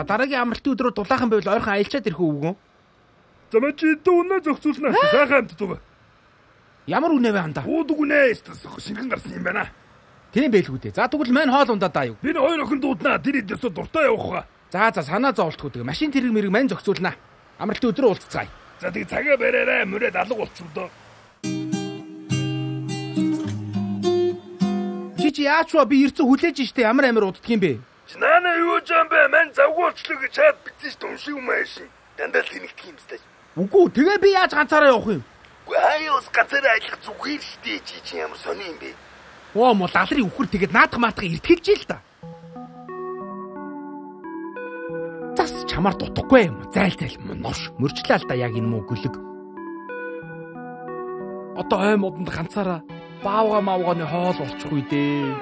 За дараагийн амралтын өдрөө дулаахан байвал ойрхон аялчаад ирэх үгүй. За мэ чи дүүнээ зохицуулна. Сайхан амт зүг. Ямар үнэ вэ хандаа? Уудаг үнэ шингэн гарсан юм байна. Тийм байлгүй дээ. За тэгвэл мань хоол ундаа даа юу. Би хоёр охин дууднаа. Тэр идэсээ дуртай явах. За санаа зовлтгүй дээ. Машин тэрэг мэрэг мань зохицуулнаа. Амралтын өдрөө уулзцгаая. За тэг цагаа бариараа мөрөд алга болчихвол доо. Чи яачва би ирцэн хүлээж штэ ямар амир уддаг юм бэ? Наана юу жам бэ? Мань завгуулчлаа гэж чад битсэн ш уншиг юм аашин. Дандаа тэнэгдэх юм сте. Үгүй тэгээ би яаж ганцаараа явах юм? Үгүй хаяас ганцаараа ажиллах зүгээр л дээ чи ямар сони юм бэ? Оо мо лалрын үхэр тэгээд наадах маатах иртгэлж л да. Зас чамаар дутхгүй юм. Зайл нош мөрчлээ л да яг энэ муу гүлэг. Одоо ой модонд ганцаараа баавга мавганы хоол болчих үе дээ.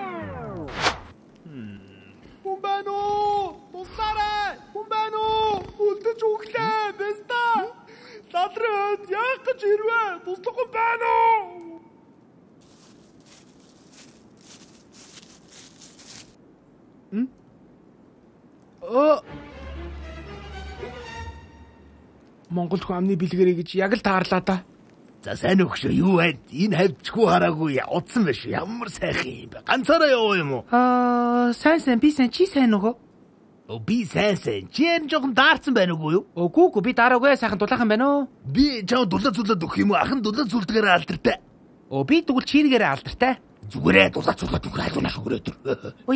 Хүн байна уу? Тусаарай! Хүн байна уу? Үлдэж өглөө бэста. Лалрын яах гэж ирвэ? Туслах хүн байна уу? Монгол хүн амны бэлгэрэй гэж яг л таарлаа да. За сайн өгшөө юу вэ? Энэ хавьчгүй хараагүй удсан биш ямар сайхан юм бэ? Ганцаараа яваа юм уу? Сайн би сайн чи сайн нөгөө? Би сайн чи энэ жоохон даарсан байна уу юу? Үгүй би дараагүй сайхан дулаахан байна уу? Би чам дулаа зүлээд өгөх юм уу? Ахын дулаа зүлдгээр алдартай. Би тэгвэл чиргээр алдартай. Зүгээрээ дулаа зүлээд өгөх айлуунаа шүгрээдэр.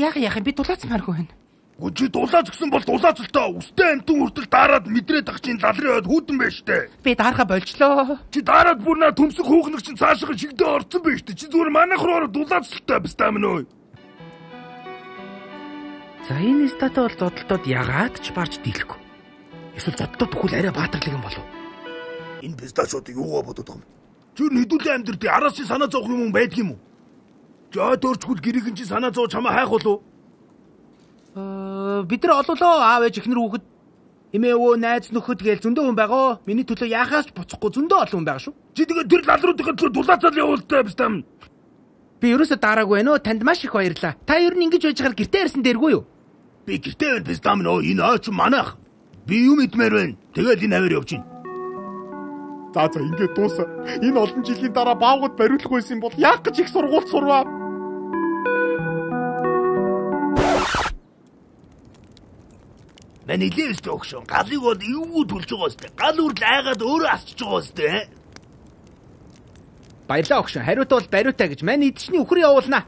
Яах би дулаацмааргүй байна. Чи дулаац гисэн бол дулаацлаа өстэй амтэн хүртэл дараад мэдрээд ах чинь лалрын ойд хүүдэн байж тээ. Би дарахаа болчлоо. Чи дараад бүрнээ төмсөх хүүхнэг чинь цаашаа шигдээ орцсон байж тээ. Чи зүгээр манайх руу дулаацлаа бистам нөө. За энэ статуй бол зодолтод ягаад ч барж дийлэхгүй. Эсвэл зодолтод бүхэл арай баатарлаг юм болов. Энэ пистачуудыг юугаа бодоод байгаа юм? Чи хэдүүлээ амьдртий араас чи санаа зовх юм байдаг юм уу? За төрчгөл гэрэгэн чи санаа зовж чамаа хайх болов? Бид нар олоолоо аав ээж ихнэр хүүхэд эмээ өвөө найз нөхөд гээл зөндөө хүн байгаа. Миний төлөө яахаас ч буцахгүй зөндөө олон хүн байгаа шүү. Чи тэгээ тэр лалруудын төлөө дулаацал явуултаа бистам. Би ерөөсө дараагүй байна. Танд маш их баярлаа. Та ер нь ингэж байж хаар гэртээ ирсэн дээргүй юу? Би гэртээ байна бистам нөө энэ аач манайх. Би юм идмээр байна. Тэгэл энэ хавар явж гин. За ингэж дуусаа. Энэ олон жилийн дараа баавгад бариулах байсан бол яах гэж их сургуульд сурваа. Мэн илээвэстэй өгшөн. Галыг бол эвгүй түлж байгаа өстэй. Гал үрл айгаад өөрөө асчиж байгаа өстэй. Баярлаа өгшөн. Хариут бол бариутай гэж мань идчний үхэр явуулнаа.